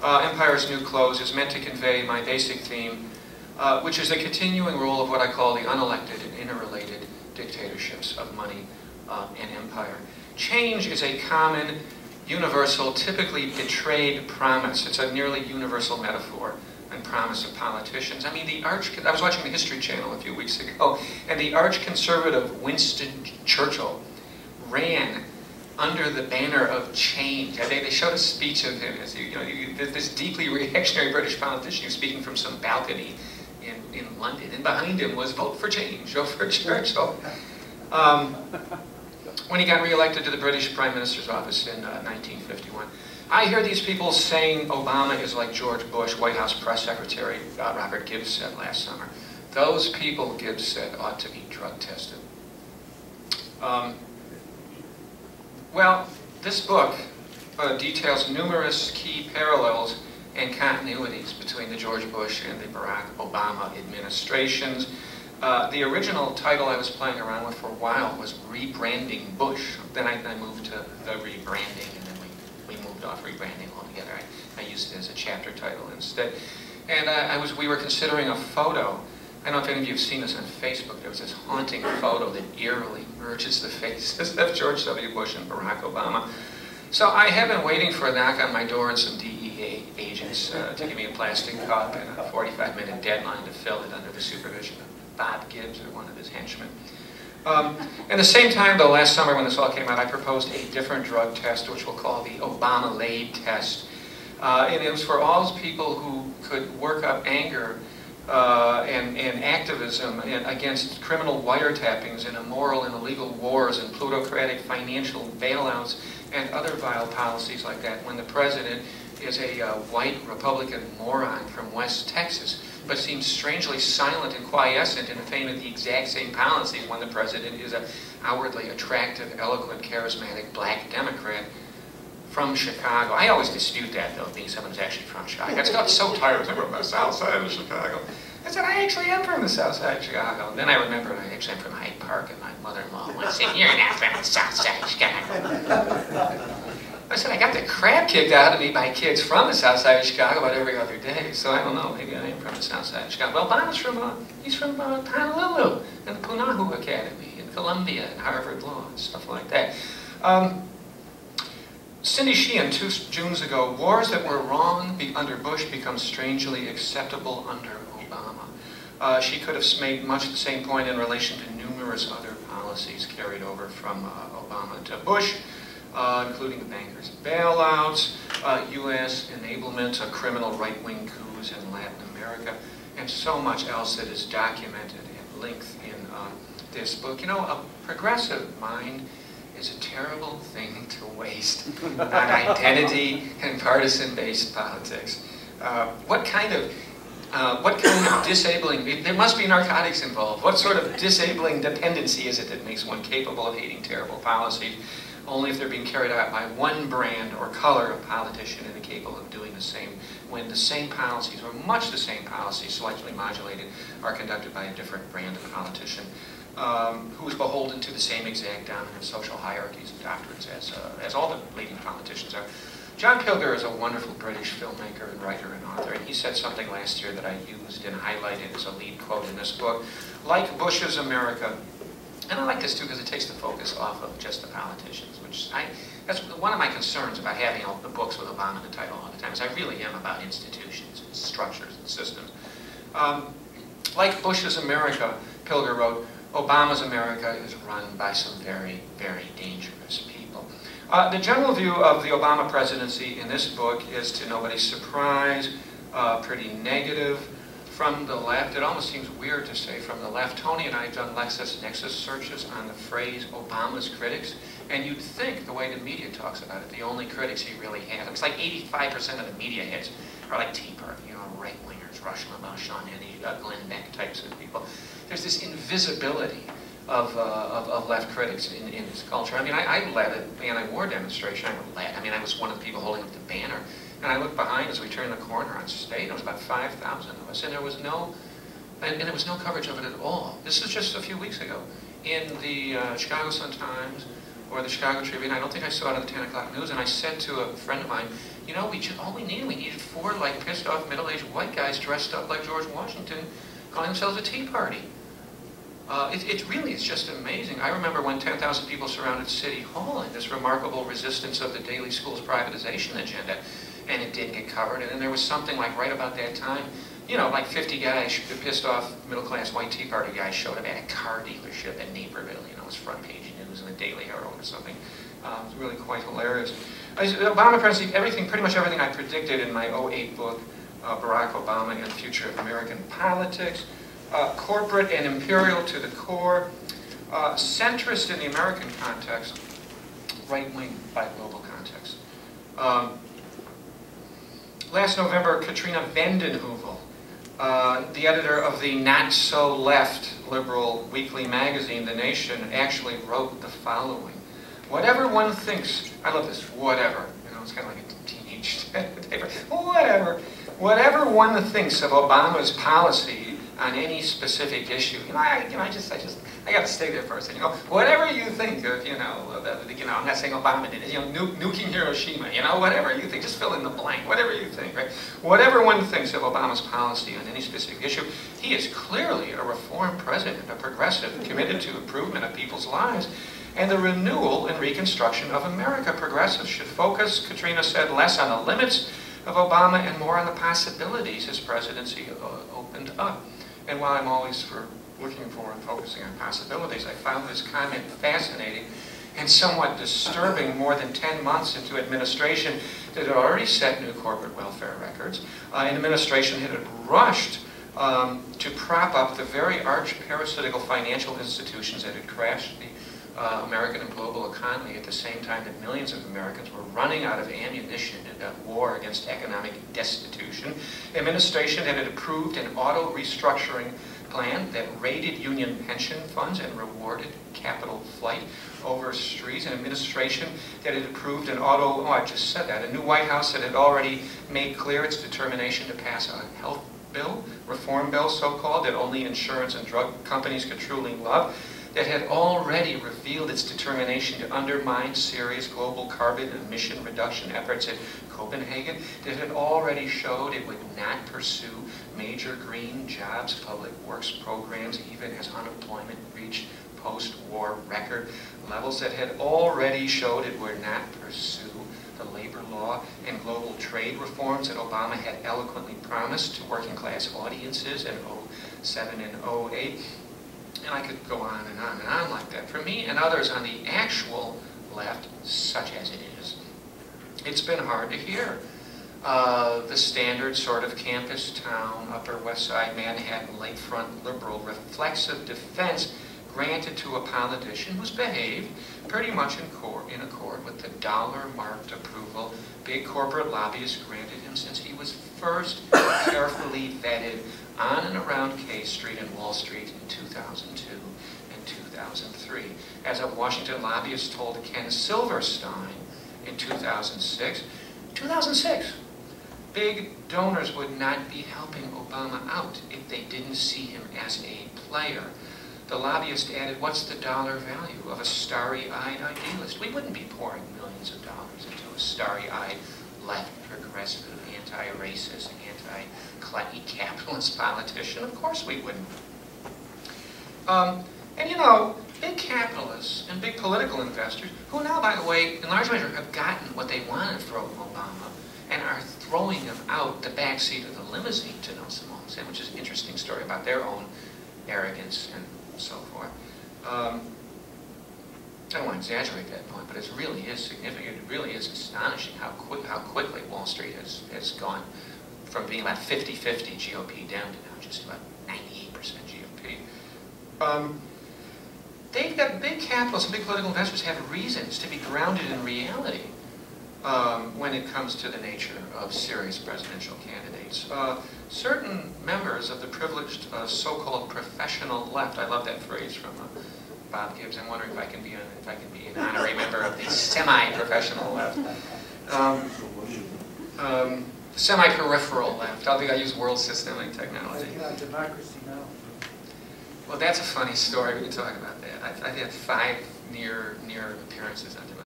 Empire's New Clothes is meant to convey my basic theme, which is the continuing role of what I call the unelected and interrelated dictatorships of money and empire. Change is a common, universal, typically betrayed promise. It's a nearly universal metaphor and promise of politicians. I mean, I was watching the History Channel a few weeks ago, and the arch-conservative Winston Churchill ran under the banner of change. They showed a speech of him as this deeply reactionary British politician speaking from some balcony in London, and behind him was "Vote for Change," "Vote for Churchill." When he got re-elected to the British Prime Minister's office in 1951. I hear these people saying Obama is like George Bush, White House Press Secretary Robert Gibbs said last summer. Those people, Gibbs said, ought to be drug tested. Well, this book details numerous key parallels and continuities between the George Bush and the Barack Obama administrations. The original title I was playing around with for a while was Rebranding Bush. Then I moved to The Rebranding, and then we moved off rebranding altogether. I used it as a chapter title instead. And we were considering a photo. I don't know if any of you have seen this on Facebook. There was this haunting photo that eerily merges the faces of George W. Bush and Barack Obama. So I have been waiting for a knock on my door and some DEA agents to give me a plastic cup and a 45-minute deadline to fill it under the supervision of Bob Gibbs or one of his henchmen. At the same time, though, last summer when this all came out, I proposed a different drug test, which we'll call the Obama-Lade test. And it was for all those people who could work up anger and activism against criminal wiretappings and immoral and illegal wars and plutocratic financial bailouts and other vile policies like that when the president is a white Republican moron from West Texas, but seems strangely silent and quiescent in the fame of the exact same policies when the president is an outwardly attractive, eloquent, charismatic black Democrat from Chicago. I always dispute that, though, being someone who's actually from Chicago. I just got so tired of the south side of Chicago. I said, I actually am from the south side of Chicago. And then I remembered I actually am from Hyde Park, and my mother-in-law would say, you're not from the south side of Chicago. I said, I got the crap kicked out of me by kids from the south side of Chicago about every other day, so I don't know, maybe I am from the south side of Chicago. Well, Bob is he's from Honolulu, and the Punahou Academy, and Columbia, and Harvard Law, and stuff like that. Cindy Sheehan, 2 Junes ago, wars that were wrong under Bush become strangely acceptable under Obama. She could have made much the same point in relation to numerous other policies carried over from Obama to Bush, including the bankers' bailouts, U.S. enablement of criminal right-wing coups in Latin America, and so much else that is documented at length in this book. You know, a progressive mind is a terrible thing to waste on identity and partisan-based politics. What kind of disabling, there must be narcotics involved. What sort of disabling dependency is it that makes one capable of hating terrible policies only if they're being carried out by one brand or color of politician and incapable of doing the same when the same policies, or much the same policies, slightly modulated, are conducted by a different brand of politician who is beholden to the same exact dominant social hierarchies and doctrines as all the leading politicians are. John Pilger is a wonderful British filmmaker and writer and author, and he said something last year that I used and highlighted as a lead quote in this book. Like Bush's America, and I like this too because it takes the focus off of just the politicians, which that's one of my concerns about having all the books with Obama in the title all the time, is I really am about institutions and structures and systems. Like Bush's America, Pilger wrote, Obama's America is run by some very, very dangerous people. The general view of the Obama presidency in this book is, to nobody's surprise, pretty negative. From the left, it almost seems weird to say from the left. Tony and I have done LexisNexis searches on the phrase Obama's critics, and you'd think, the way the media talks about it, the only critics he really has, it's like 85% of the media heads are like Tea Party, you know, right-wingers, Rush Limbaugh, Sean Hannity, Glenn Beck types of people. There's this invisibility of left critics in this culture. I mean, I led an anti-war demonstration. I was one of the people holding up the banner. And I looked behind as we turned the corner on state. There was about 5,000 of us, and there was no coverage of it at all. This is just a few weeks ago in the Chicago Sun-Times or the Chicago Tribune. I don't think I saw it on the 10 o'clock news. And I said to a friend of mine, you know, all we needed 4 like pissed off middle-aged white guys dressed up like George Washington, calling themselves a Tea Party. It really is just amazing. I remember when 10,000 people surrounded City Hall in this remarkable resistance of the daily school's privatization agenda, and it didn't get covered. And then there was something like right about that time, you know, like 50 guys, pissed off middle-class white Tea Party guys showed up at a car dealership in Naperville. You know, it was front page news in the Daily Herald or something. It was really quite hilarious. Obama presidency, pretty much everything I predicted in my '08 book, Barack Obama and the Future of American Politics. Corporate and imperial to the core, centrist in the American context, right-wing by global context. Last November, Katrina vanden Heuvel, the editor of the not-so-left liberal weekly magazine, The Nation, actually wrote the following. Whatever one thinks, I love this, whatever, you know, it's kind of like a teenage paper, whatever. Whatever one thinks of Obama's policy on any specific issue, I got to stay there for a second. You know, whatever you think of, I'm not saying Obama did it, nuking Hiroshima, whatever you think, just fill in the blank, whatever you think, right? Whatever one thinks of Obama's policy on any specific issue, he is clearly a reform president, a progressive, committed to improvement of people's lives, and the renewal and reconstruction of America. Progressives should focus, Katrina said, less on the limits of Obama and more on the possibilities his presidency opened up. And while I'm always looking for and focusing on possibilities, I found this comment fascinating and somewhat disturbing. More than 10 months into administration that had already set new corporate welfare records, an administration that had rushed to prop up the very arch-parasitical financial institutions that had crashed the American and global economy at the same time that millions of Americans were running out of ammunition in a war against economic destitution. The administration had approved an auto-restructuring plan that raided union pension funds and rewarded capital flight overseas. An administration that had approved an a new White House that had already made clear its determination to pass a health bill, reform bill so-called, that only insurance and drug companies could truly love, that had already revealed its determination to undermine serious global carbon emission reduction efforts at Copenhagen, that had already showed it would not pursue major green jobs, public works programs, even as unemployment reached post-war record levels, that had already showed it would not pursue the labor law and global trade reforms that Obama had eloquently promised to working class audiences in '07 and '08. And I could go on and on and on like that. For me and others on the actual left, such as it is, it's been hard to hear. The standard sort of campus town, Upper West Side, Manhattan, lakefront liberal reflexive defense granted to a politician who's behaved pretty much in accord with the dollar-marked approval big corporate lobbyists granted him since he was first carefully vetted on and around K Street and Wall Street in 2002 and 2003. As a Washington lobbyist told Ken Silverstein in 2006, big donors would not be helping Obama out if they didn't see him as a player. The lobbyist added, what's the dollar value of a starry-eyed idealist? We wouldn't be pouring millions of dollars into a starry-eyed, left, progressive, anti-racist, anti-capitalist politician. Of course we wouldn't. Big capitalists and big political investors, who now, by the way, in large measure have gotten what they wanted from Obama and are throwing him out the backseat of the limousine to Nelson Mollison, which is an interesting story about their own arrogance and so forth. I don't want to exaggerate that point, but it really is significant. It really is astonishing how quickly Wall Street has gone from being about 50-50 GOP down to now just about 98% GOP. They've got big capitalists and big political investors have reasons to be grounded in reality when it comes to the nature of serious presidential candidates. Certain members of the privileged so-called professional left, I love that phrase from Bob Gibbs. I'm wondering if I can be an honorary member of the semi-professional left, semi-peripheral left. I think I use world systemic technology. Democracy Now! Well, that's a funny story. We can talk about that. I had 5 near appearances on Democracy